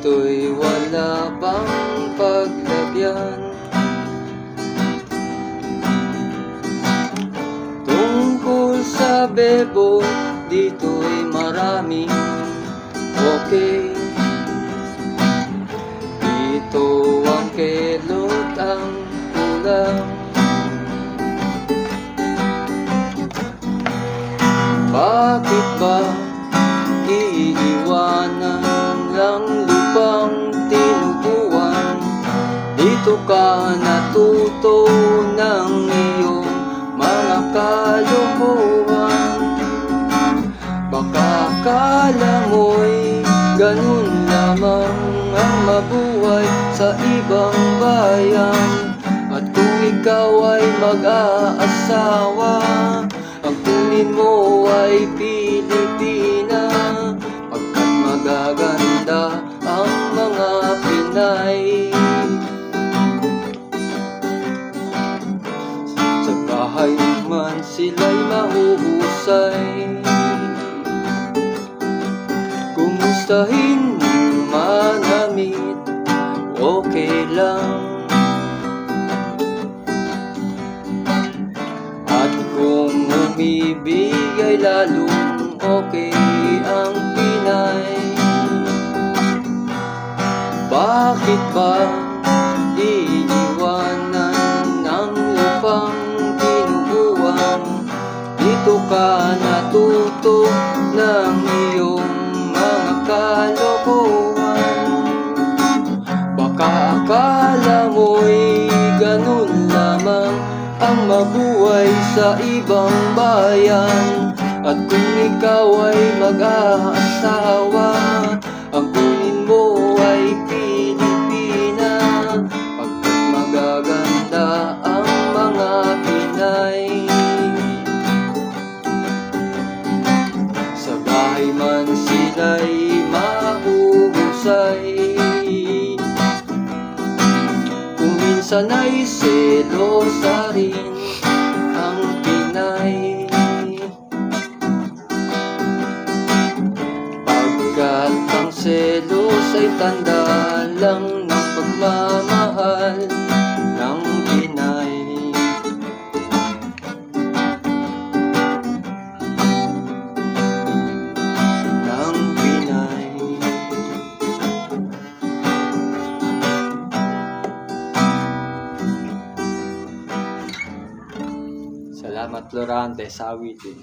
Dito'y wala bang paglagyan? Tungkol sa bebo, dito'y maraming okay. Dito ang kelot ang kulang. Bakit ba iiwanan lang lupang tinubuan? Dito ka natuto ng iyong mga kalokohan. Baka akala mo'y ganun lamang ang mabuhay sa ibang bayan. At kung ikaw ay mag-aasawa, ang kunin mo ay Pilipina, pagkat magaganda ang mga Pinay. Sa bahay man sila'y mahuhusay, kumustahin manamit, okay lang. At kung umibig ay lalong okay ang Pinay. Bakit ba iiwanan ng lupang tinubuan? Dito ka natuto ng iyong mga kalokohan. Baka akala mo'y ganun lamang ang mabuhay sa ibang bayan. At kung ikaw ay mag-aasawa, ang kunin mo ay Pilipina, pagkat magaganda ang mga Pinay. Sa bahay man sila'y mahuhusay, kung minsan ay selosa rin ang Pinay. Pagkat ang selos ay tanda lang ng pagmamahal ng Pinay. Ng Pinay. Salamat Florante sa awitin.